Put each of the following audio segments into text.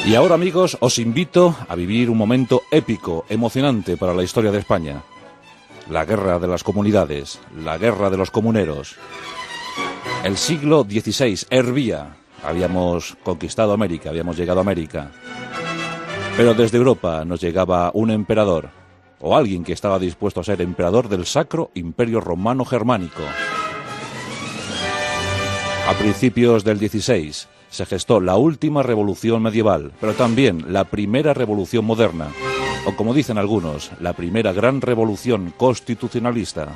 Y ahora, amigos, os invito a vivir un momento épico, emocionante para la historia de España. La guerra de las comunidades, la guerra de los comuneros. El siglo XVI hervía. Habíamos conquistado América, habíamos llegado a América. Pero desde Europa nos llegaba un emperador, o alguien que estaba dispuesto a ser emperador del Sacro Imperio Romano Germánico. A principios del XVI se gestó la última revolución medieval, pero también la primera revolución moderna, o como dicen algunos, la primera gran revolución constitucionalista.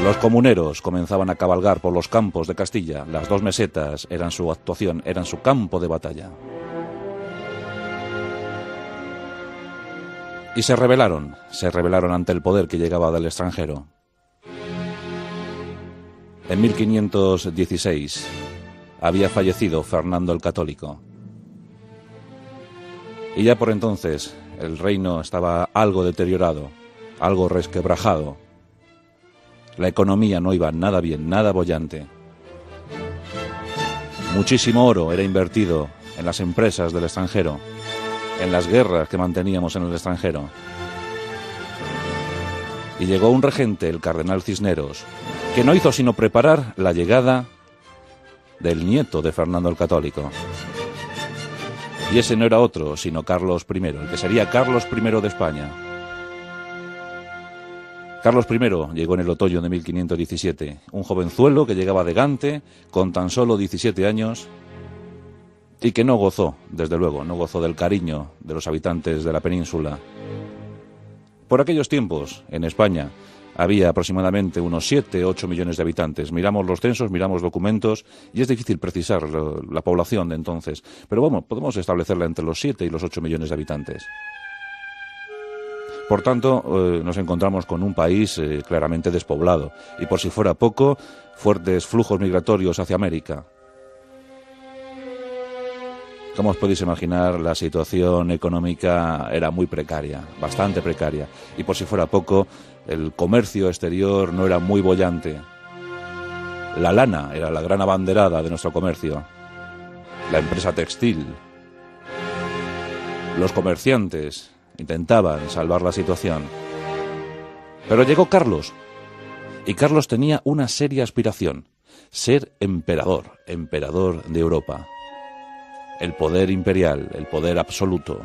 Los comuneros comenzaban a cabalgar por los campos de Castilla. Las dos mesetas eran su actuación, eran su campo de batalla. Y se rebelaron ante el poder que llegaba del extranjero. En 1516 había fallecido Fernando el Católico. Y ya por entonces el reino estaba algo deteriorado, algo resquebrajado. La economía no iba nada bien, nada boyante. Muchísimo oro era invertido en las empresas del extranjero, en las guerras que manteníamos en el extranjero. Y llegó un regente, el cardenal Cisneros, que no hizo sino preparar la llegada del nieto de Fernando el Católico. Y ese no era otro, sino Carlos I, el que sería Carlos I de España. Carlos I llegó en el otoño de 1517, un jovenzuelo que llegaba de Gante, con tan solo 17 años, y que no gozó, desde luego, no gozó del cariño de los habitantes de la península. Por aquellos tiempos, en España, había aproximadamente unos 7-8 millones de habitantes. Miramos los censos, miramos documentos, y es difícil precisar la población de entonces. Pero bueno, podemos establecerla entre los 7 y los 8 millones de habitantes. Por tanto, nos encontramos con un país claramente despoblado, y por si fuera poco, fuertes flujos migratorios hacia América. Como os podéis imaginar, la situación económica era muy precaria, bastante precaria, y por si fuera poco, el comercio exterior no era muy boyante. La lana era la gran abanderada de nuestro comercio, la empresa textil. Los comerciantes intentaban salvar la situación. Pero llegó Carlos, y Carlos tenía una seria aspiración: ser emperador de Europa. El poder imperial, el poder absoluto.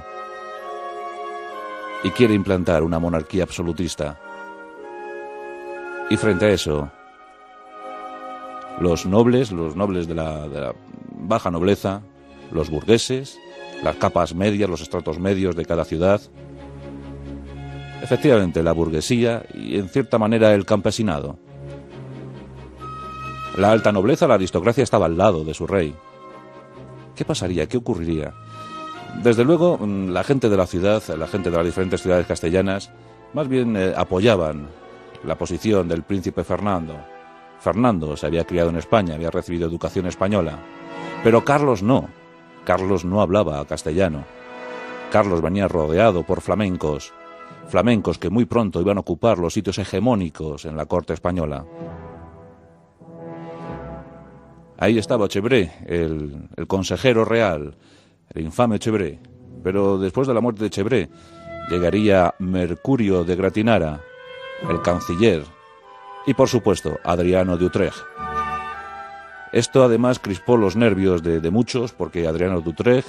Y quiere implantar una monarquía absolutista. Y frente a eso, los nobles de la baja nobleza, los burgueses, las capas medias, los estratos medios de cada ciudad, efectivamente la burguesía y en cierta manera el campesinado. La alta nobleza, la aristocracia, estaba al lado de su rey. ¿Qué pasaría? ¿Qué ocurriría? Desde luego, la gente de la ciudad, la gente de las diferentes ciudades castellanas, más bien apoyaban la posición del príncipe Fernando. Fernando se había criado en España, había recibido educación española. Pero Carlos no hablaba castellano. Carlos venía rodeado por flamencos que muy pronto iban a ocupar los sitios hegemónicos en la corte española. Ahí estaba Chevré, el consejero real, el infame Chevré. Pero después de la muerte de Chevré, llegaría Mercurio de Gratinara, el canciller, y por supuesto, Adriano de Utrecht. Esto además crispó los nervios de muchos, porque Adriano de Utrecht,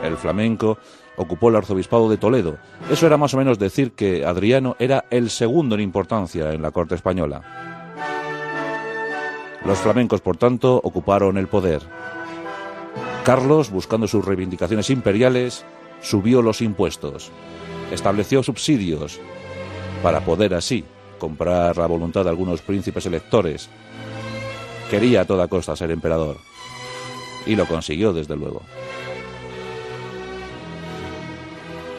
el flamenco, ocupó el arzobispado de Toledo. Eso era más o menos decir que Adriano era el segundo en importancia en la corte española. Los flamencos, por tanto, ocuparon el poder. Carlos, buscando sus reivindicaciones imperiales, subió los impuestos, estableció subsidios para poder así comprar la voluntad de algunos príncipes electores. Quería a toda costa ser emperador, y lo consiguió, desde luego.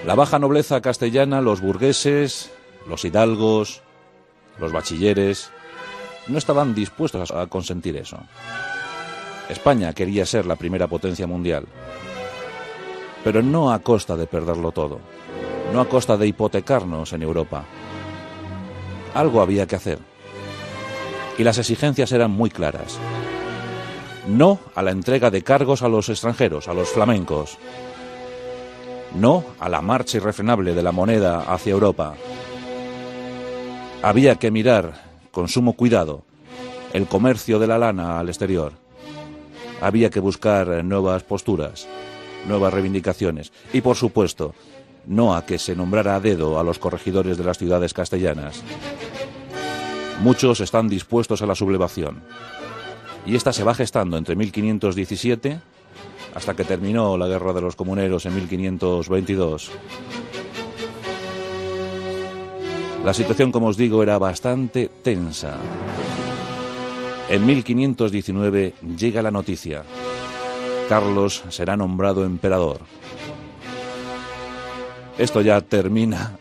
La baja nobleza castellana, los burgueses, los hidalgos, los bachilleres, no estaban dispuestos a consentir eso. España quería ser la primera potencia mundial, pero no a costa de perderlo todo, no a costa de hipotecarnos en Europa. Algo había que hacer, y las exigencias eran muy claras. No a la entrega de cargos a los extranjeros, a los flamencos. No a la marcha irrefrenable de la moneda hacia Europa. Había que mirar con sumo cuidado el comercio de la lana al exterior. Había que buscar nuevas posturas, nuevas reivindicaciones y, por supuesto, no a que se nombrara a dedo a los corregidores de las ciudades castellanas. Muchos están dispuestos a la sublevación y esta se va gestando entre 1517 hasta que terminó la Guerra de los Comuneros en 1522. La situación, como os digo, era bastante tensa. En 1519 llega la noticia. Carlos será nombrado emperador. Esto ya termina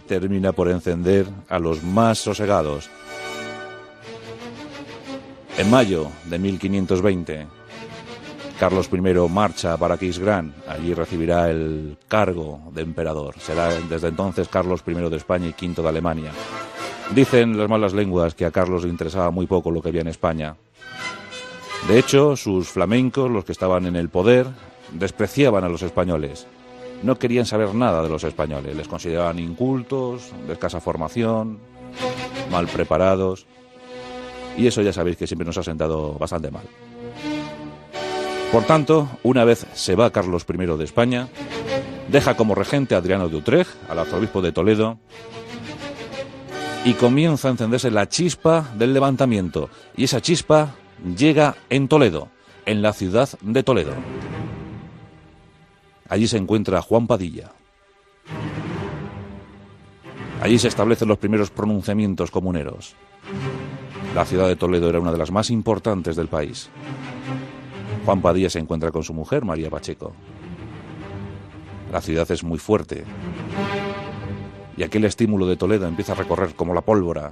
por encender a los más sosegados. En mayo de 1520, Carlos I marcha para Aquisgrán. Allí recibirá el cargo de emperador. Será desde entonces Carlos I de España y V de Alemania. Dicen las malas lenguas que a Carlos le interesaba muy poco lo que había en España. De hecho, sus flamencos, los que estaban en el poder, despreciaban a los españoles. No querían saber nada de los españoles. Les consideraban incultos, de escasa formación, mal preparados. Y eso ya sabéis que siempre nos ha sentado bastante mal. Por tanto, una vez se va Carlos I de España, deja como regente a Adriano de Utrecht, al arzobispo de Toledo, y comienza a encenderse la chispa del levantamiento. Y esa chispa llega en Toledo, en la ciudad de Toledo. Allí se encuentra Juan Padilla. Allí se establecen los primeros pronunciamientos comuneros. La ciudad de Toledo era una de las más importantes del país. Juan Padilla se encuentra con su mujer, María Pacheco. La ciudad es muy fuerte. Y aquel estímulo de Toledo empieza a recorrer como la pólvora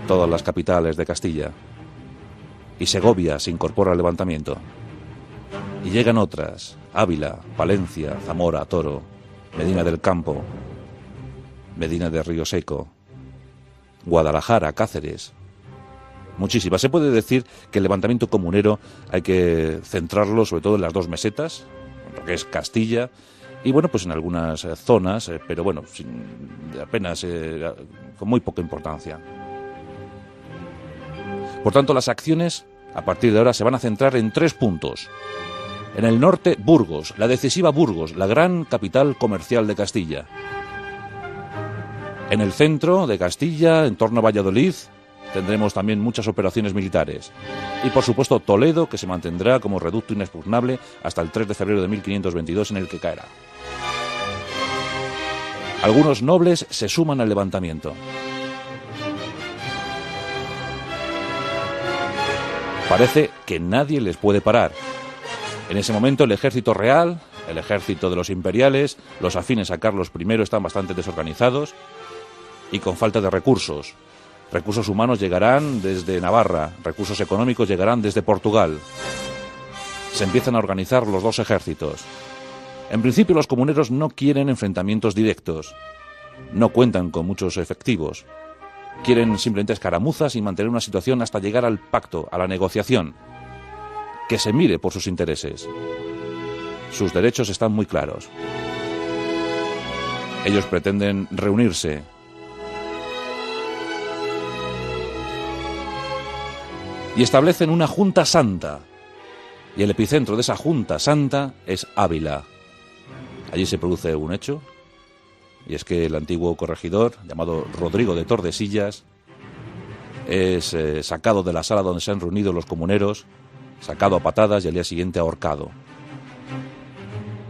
todas las capitales de Castilla. Y Segovia se incorpora al levantamiento. Y llegan otras: Ávila, Palencia, Zamora, Toro, Medina del Campo, Medina de Río Seco, Guadalajara, Cáceres. Muchísimas. Se puede decir que el levantamiento comunero hay que centrarlo sobre todo en las dos mesetas, lo que es Castilla, y bueno, pues en algunas zonas, pero bueno, apenas, con muy poca importancia. Por tanto, las acciones a partir de ahora se van a centrar en 3 puntos. En el norte, Burgos, la decisiva Burgos, la gran capital comercial de Castilla. En el centro de Castilla, en torno a Valladolid, tendremos también muchas operaciones militares. Y por supuesto Toledo, que se mantendrá como reducto inexpugnable hasta el 3 de febrero de 1522, en el que caerá. Algunos nobles se suman al levantamiento. Parece que nadie les puede parar. En ese momento el ejército real, el ejército de los imperiales, los afines a Carlos I están bastante desorganizados y con falta de recursos. Recursos humanos llegarán desde Navarra, recursos económicos llegarán desde Portugal. Se empiezan a organizar los dos ejércitos. En principio los comuneros no quieren enfrentamientos directos, no cuentan con muchos efectivos. Quieren simplemente escaramuzas y mantener una situación hasta llegar al pacto, a la negociación. Que se mire por sus intereses. Sus derechos están muy claros. Ellos pretenden reunirse. Y establecen una Junta Santa. Y el epicentro de esa Junta Santa es Ávila. Allí se produce un hecho. Y es que el antiguo corregidor, llamado Rodrigo de Tordesillas, es sacado de la sala donde se han reunido los comuneros, sacado a patadas y al día siguiente ahorcado.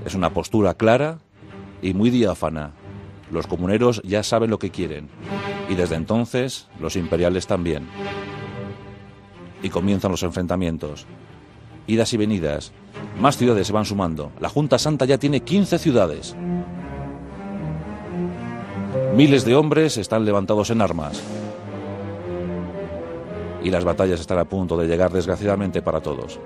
Es una postura clara y muy diáfana. Los comuneros ya saben lo que quieren. Y desde entonces los imperiales también. Y comienzan los enfrentamientos. Idas y venidas. Más ciudades se van sumando. La Junta Santa ya tiene 15 ciudades. Miles de hombres están levantados en armas. Y las batallas están a punto de llegar, desgraciadamente para todos.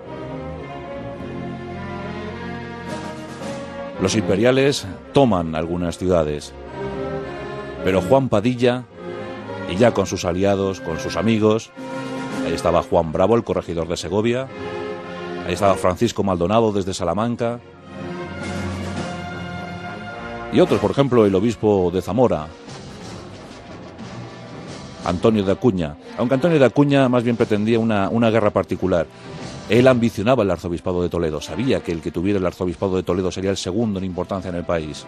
Los imperiales toman algunas ciudades. Pero Juan Padilla, y ya con sus aliados, con sus amigos, ahí estaba Juan Bravo, el corregidor de Segovia, Ahí estaba Francisco Maldonado desde Salamanca. Y otros, por ejemplo, el obispo de Zamora, Antonio de Acuña. Aunque Antonio de Acuña más bien pretendía una guerra particular. Él ambicionaba el arzobispado de Toledo. Sabía que el que tuviera el arzobispado de Toledo sería el segundo en importancia en el país.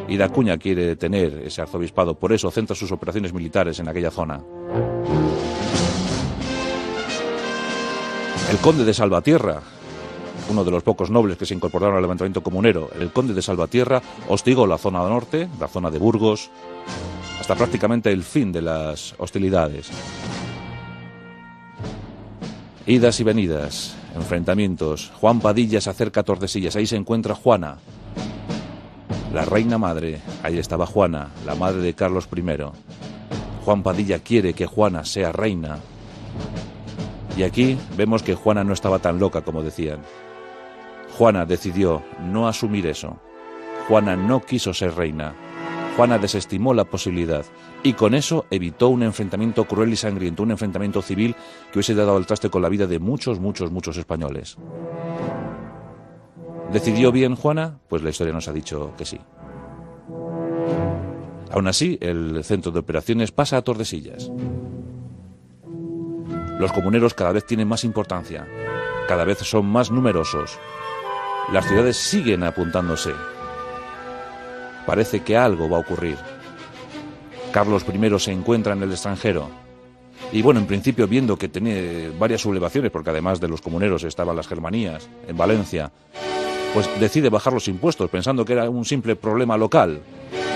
Y de Acuña quiere tener ese arzobispado. Por eso centra sus operaciones militares en aquella zona. El conde de Salvatierra, uno de los pocos nobles que se incorporaron al levantamiento comunero, el conde de Salvatierra hostigó la zona norte, la zona de Burgos, hasta prácticamente el fin de las hostilidades. Idas y venidas, enfrentamientos. Juan Padilla se acerca a Tordesillas, ahí se encuentra Juana, la reina madre. Ahí estaba Juana, la madre de Carlos I. Juan Padilla quiere que Juana sea reina. Y aquí vemos que Juana no estaba tan loca como decían. Juana decidió no asumir eso. Juana no quiso ser reina. Juana desestimó la posibilidad y con eso evitó un enfrentamiento cruel y sangriento, un enfrentamiento civil que hubiese dado al traste con la vida de muchos españoles. ¿Decidió bien Juana? Pues la historia nos ha dicho que sí. Aún así, el centro de operaciones pasa a Tordesillas. Los comuneros cada vez tienen más importancia, cada vez son más numerosos. Las ciudades siguen apuntándose. Parece que algo va a ocurrir. Carlos I se encuentra en el extranjero. Y bueno, en principio, viendo que tiene varias sublevaciones, porque además de los comuneros estaban las germanías en Valencia, pues decide bajar los impuestos, pensando que era un simple problema local.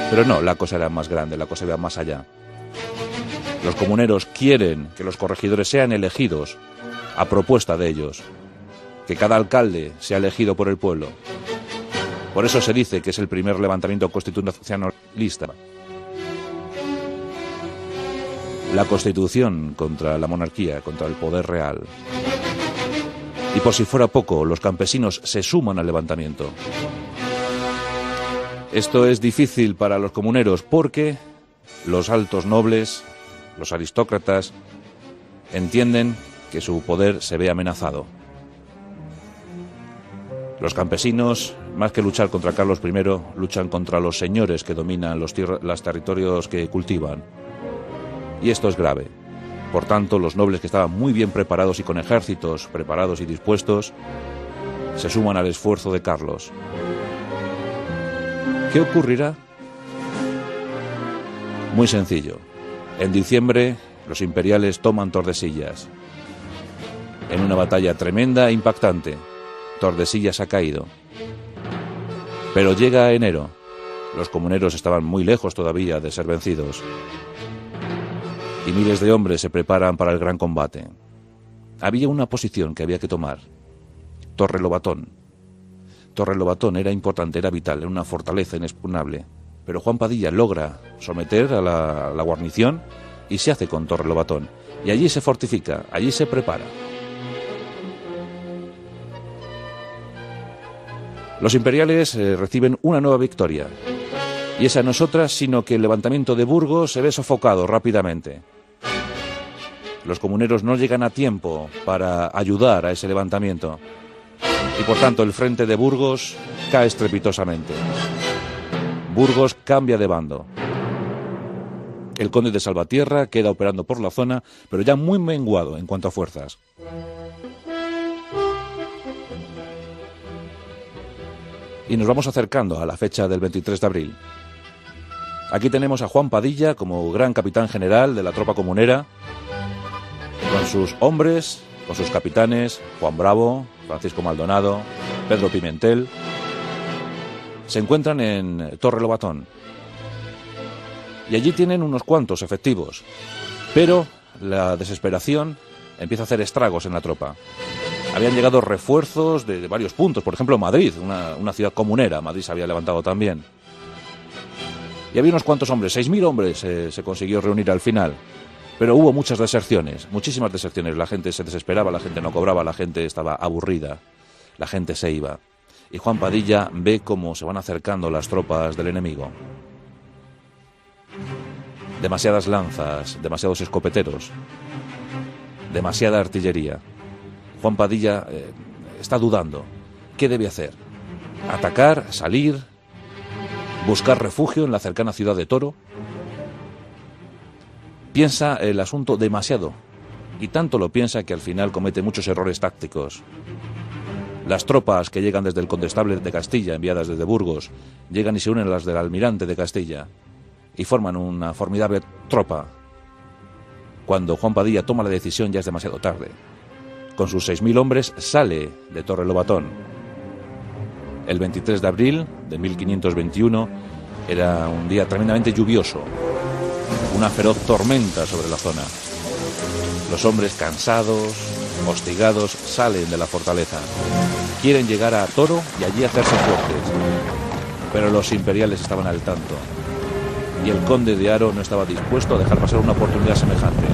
Pero no, la cosa era más grande, la cosa iba más allá. Los comuneros quieren que los corregidores sean elegidos a propuesta de ellos, que cada alcalde sea elegido por el pueblo. Por eso se dice que es el primer levantamiento constitucionalista. La Constitución contra la monarquía, contra el poder real. Y por si fuera poco, los campesinos se suman al levantamiento. Esto es difícil para los comuneros porque los altos nobles, los aristócratas, entienden que su poder se ve amenazado. Los campesinos, más que luchar contra Carlos I, luchan contra los señores que dominan los territorios que cultivan. Y esto es grave. Por tanto, los nobles que estaban muy bien preparados y con ejércitos preparados y dispuestos, se suman al esfuerzo de Carlos. ¿Qué ocurrirá? Muy sencillo. En diciembre, los imperiales toman Tordesillas. En una batalla tremenda e impactante, Tordesillas ha caído. Pero llega enero. Los comuneros estaban muy lejos todavía de ser vencidos. Y miles de hombres se preparan para el gran combate. Había una posición que había que tomar. Torrelobatón. Torrelobatón era importante, era vital, era una fortaleza inexpugnable. Pero Juan Padilla logra someter a la guarnición y se hace con Torrelobatón. Y allí se fortifica, allí se prepara. Los imperiales reciben una nueva victoria. Y esa no es otra, sino que el levantamiento de Burgos se ve sofocado rápidamente. Los comuneros no llegan a tiempo para ayudar a ese levantamiento. Y por tanto el frente de Burgos cae estrepitosamente. Burgos cambia de bando. El conde de Salvatierra queda operando por la zona, pero ya muy menguado en cuanto a fuerzas. Y nos vamos acercando a la fecha del 23 de abril. Aquí tenemos a Juan Padilla como gran capitán general de la tropa comunera, con sus hombres, con sus capitanes, Juan Bravo, Francisco Maldonado, Pedro Pimentel. Se encuentran en Torrelobatón. Y allí tienen unos cuantos efectivos. Pero la desesperación empieza a hacer estragos en la tropa. Habían llegado refuerzos de varios puntos, por ejemplo Madrid, una ciudad comunera. Madrid se había levantado también. Y había unos cuantos hombres, 6.000 hombres se consiguió reunir al final. Pero hubo muchas deserciones, muchísimas deserciones. La gente se desesperaba, la gente no cobraba, la gente estaba aburrida, la gente se iba. Y Juan Padilla ve cómo se van acercando las tropas del enemigo. Demasiadas lanzas, demasiados escopeteros, demasiada artillería. Juan Padilla está dudando. ¿Qué debe hacer? ¿Atacar? ¿Salir? ¿Buscar refugio en la cercana ciudad de Toro? Piensa el asunto demasiado, y tanto lo piensa que al final comete muchos errores tácticos. Las tropas que llegan desde el Condestable de Castilla, enviadas desde Burgos, llegan y se unen a las del Almirante de Castilla, y forman una formidable tropa. Cuando Juan Padilla toma la decisión ya es demasiado tarde. Con sus 6.000 hombres sale de Torrelobatón. El 23 de abril de 1521 era un día tremendamente lluvioso. Una feroz tormenta sobre la zona. Los hombres cansados, hostigados, salen de la fortaleza. Quieren llegar a Toro y allí hacerse fuertes. Pero los imperiales estaban al tanto. Y el conde de Haro no estaba dispuesto a dejar pasar una oportunidad semejante.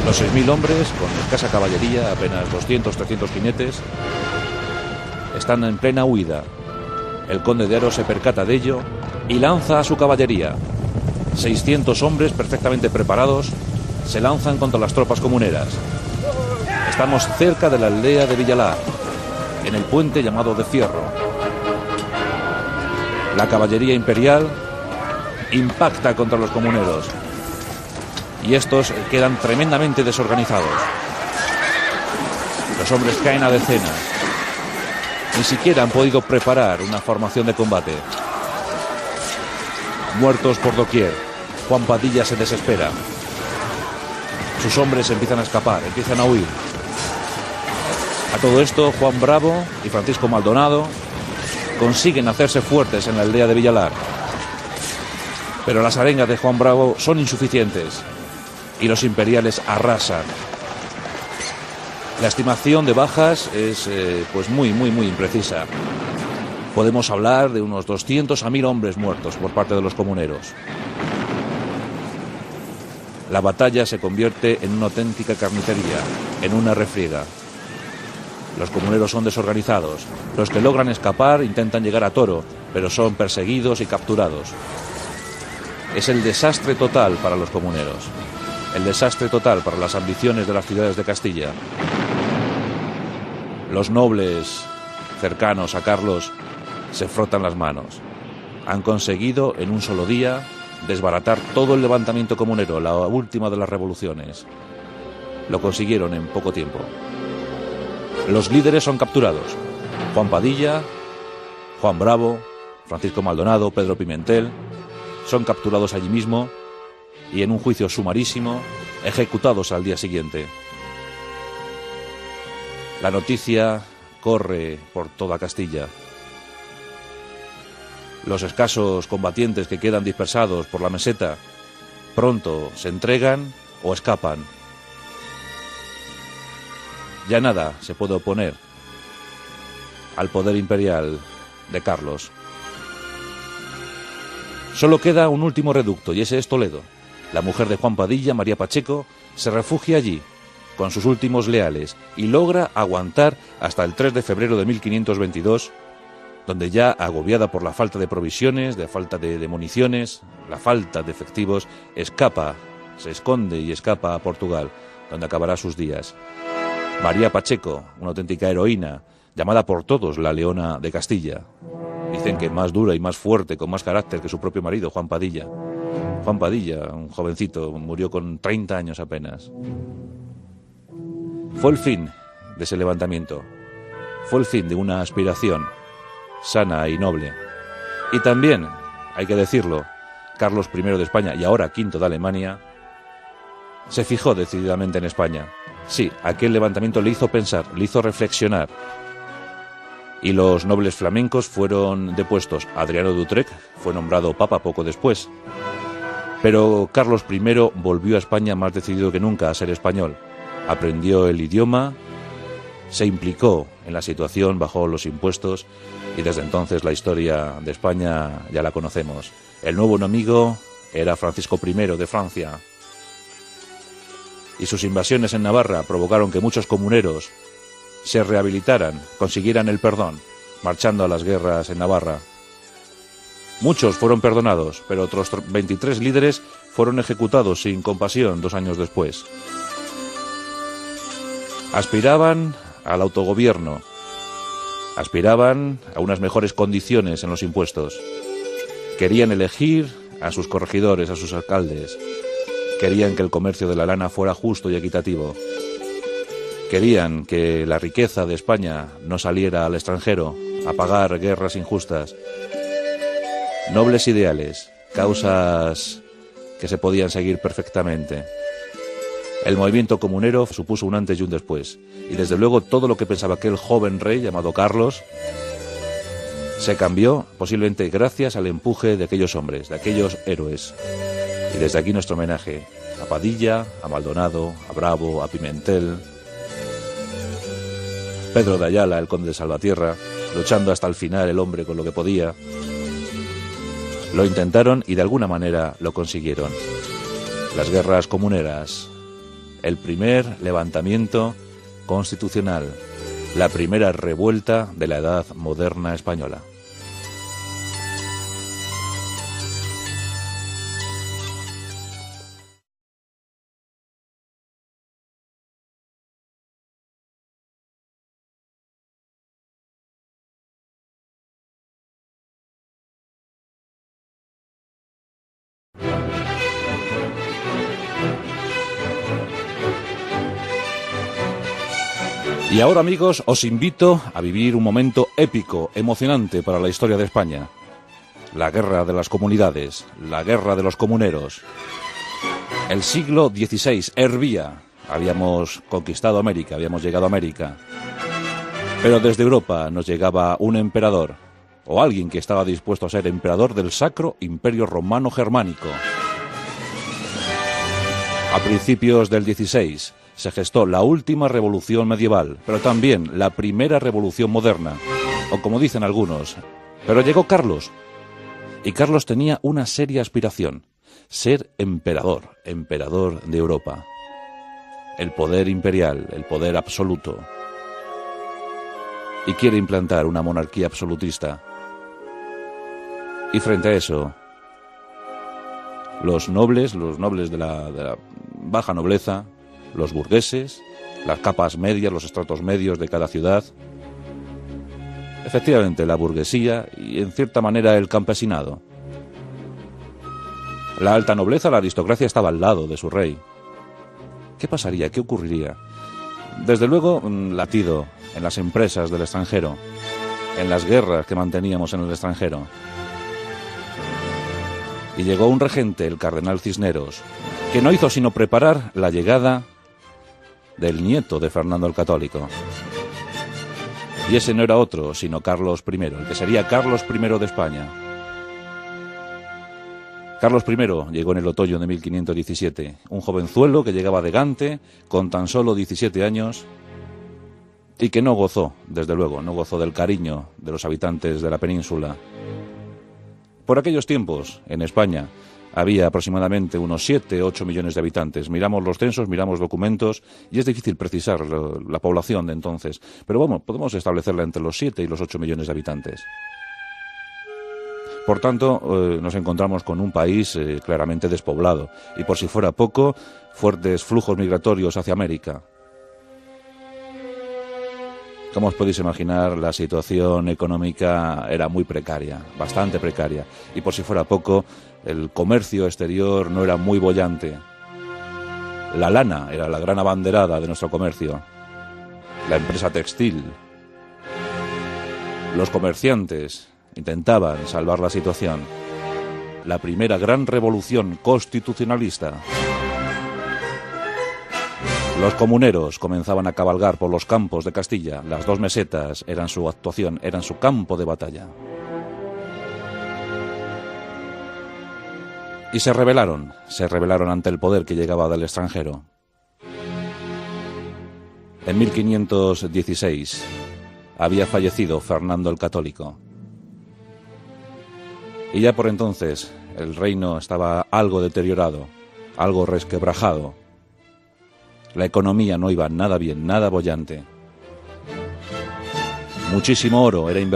Los 6.000 hombres, con escasa caballería, apenas 200-300 jinetes, están en plena huida. El conde de Haro se percata de ello y lanza a su caballería. 600 hombres perfectamente preparados se lanzan contra las tropas comuneras. Estamos cerca de la aldea de Villalar, en el puente llamado de Fierro. La caballería imperial impacta contra los comuneros y estos quedan tremendamente desorganizados. Los hombres caen a decenas. Ni siquiera han podido preparar una formación de combate. Muertos por doquier. Juan Padilla se desespera. Sus hombres empiezan a escapar, empiezan a huir. A todo esto, Juan Bravo y Francisco Maldonado consiguen hacerse fuertes en la aldea de Villalar. Pero las arengas de Juan Bravo son insuficientes y los imperiales arrasan. La estimación de bajas es pues muy imprecisa. Podemos hablar de unos 200 a 1.000 hombres muertos por parte de los comuneros. La batalla se convierte en una auténtica carnicería, en una refriega. Los comuneros son desorganizados. Los que logran escapar intentan llegar a Toro, pero son perseguidos y capturados. Es el desastre total para los comuneros. El desastre total para las ambiciones de las ciudades de Castilla. Los nobles cercanos a Carlos se frotan las manos. Han conseguido en un solo día desbaratar todo el levantamiento comunero, la última de las revoluciones. Lo consiguieron en poco tiempo. Los líderes son capturados. Juan Padilla, Juan Bravo, Francisco Maldonado, Pedro Pimentel, son capturados allí mismo y en un juicio sumarísimo, ejecutados al día siguiente. La noticia corre por toda Castilla. Los escasos combatientes que quedan dispersados por la meseta pronto se entregan o escapan. Ya nada se puede oponer al poder imperial de Carlos. Solo queda un último reducto y ese es Toledo. La mujer de Juan Padilla, María Pacheco, se refugia allí con sus últimos leales y logra aguantar hasta el 3 de febrero de 1522, donde ya agobiada por la falta de provisiones, de falta de municiones, la falta de efectivos, escapa, se esconde y escapa a Portugal, donde acabará sus días. María Pacheco, una auténtica heroína, llamada por todos la Leona de Castilla. Dicen que más dura y más fuerte, con más carácter que su propio marido, Juan Padilla. Juan Padilla, un jovencito, murió con 30 años apenas. Fue el fin de ese levantamiento. Fue el fin de una aspiración sana y noble. Y también, hay que decirlo, Carlos I de España y ahora V de Alemania se fijó decididamente en España. Sí, aquel levantamiento le hizo pensar, le hizo reflexionar. Y los nobles flamencos fueron depuestos. Adriano de Utrecht fue nombrado papa poco después. Pero Carlos I volvió a España más decidido que nunca a ser español. Aprendió el idioma, se implicó en la situación, bajó los impuestos y desde entonces la historia de España ya la conocemos. El nuevo enemigo era Francisco I de Francia. Y sus invasiones en Navarra provocaron que muchos comuneros se rehabilitaran, consiguieran el perdón, marchando a las guerras en Navarra. Muchos fueron perdonados, pero otros 23 líderes fueron ejecutados sin compasión 2 años después. Aspiraban al autogobierno, aspiraban a unas mejores condiciones en los impuestos, querían elegir a sus corregidores, a sus alcaldes, querían que el comercio de la lana fuera justo y equitativo, querían que la riqueza de España no saliera al extranjero a pagar guerras injustas. Nobles ideales, causas que se podían seguir perfectamente. El movimiento comunero supuso un antes y un después, y desde luego todo lo que pensaba aquel joven rey llamado Carlos se cambió posiblemente gracias al empuje de aquellos hombres, de aquellos héroes. Y desde aquí nuestro homenaje a Padilla, a Maldonado, a Bravo, a Pimentel, Pedro de Ayala, el conde de Salvatierra, luchando hasta el final el hombre con lo que podía. Lo intentaron y de alguna manera lo consiguieron. Las guerras comuneras, el primer levantamiento constitucional, la primera revuelta de la edad moderna española. Y ahora, amigos, os invito a vivir un momento épico, emocionante para la historia de España. La guerra de las comunidades, la guerra de los comuneros. El siglo XVI hervía. Habíamos conquistado América, habíamos llegado a América. Pero desde Europa nos llegaba un emperador, o alguien que estaba dispuesto a ser emperador del Sacro Imperio Romano Germánico. A principios del XVI se gestó la última revolución medieval, pero también la primera revolución moderna, o como dicen algunos. Pero llegó Carlos, y Carlos tenía una seria aspiración: ser emperador, emperador de Europa. El poder imperial, el poder absoluto. Y quiere implantar una monarquía absolutista. Y frente a eso, los nobles de la baja nobleza, los burgueses, las capas medias, los estratos medios de cada ciudad, efectivamente la burguesía y en cierta manera el campesinado. La alta nobleza, la aristocracia estaba al lado de su rey. ¿Qué pasaría? ¿Qué ocurriría? Desde luego, latido en las empresas del extranjero, en las guerras que manteníamos en el extranjero. Y llegó un regente, el cardenal Cisneros, que no hizo sino preparar la llegada del nieto de Fernando el Católico. Y ese no era otro, sino Carlos I, el que sería Carlos I de España. Carlos I llegó en el otoño de 1517, un jovenzuelo que llegaba de Gante, con tan solo 17 años, y que no gozó, desde luego, no gozó del cariño de los habitantes de la península. Por aquellos tiempos, en España, había aproximadamente unos 7 u 8 millones de habitantes. Miramos los censos, miramos documentos, y es difícil precisar la población de entonces. Pero bueno, podemos establecerla entre los 7 y los 8 millones de habitantes. Por tanto, nos encontramos con un país claramente despoblado, y por si fuera poco, fuertes flujos migratorios hacia América. Como os podéis imaginar, la situación económica era muy precaria, bastante precaria, y por si fuera poco, el comercio exterior no era muy boyante. La lana era la gran abanderada de nuestro comercio, la empresa textil. Los comerciantes intentaban salvar la situación. La primera gran revolución constitucionalista. Los comuneros comenzaban a cabalgar por los campos de Castilla. Las 2 mesetas eran su actuación, eran su campo de batalla. Y se rebelaron ante el poder que llegaba del extranjero. En 1516 había fallecido Fernando el Católico. Y ya por entonces el reino estaba algo deteriorado, algo resquebrajado. La economía no iba nada bien, nada boyante. Muchísimo oro era invertido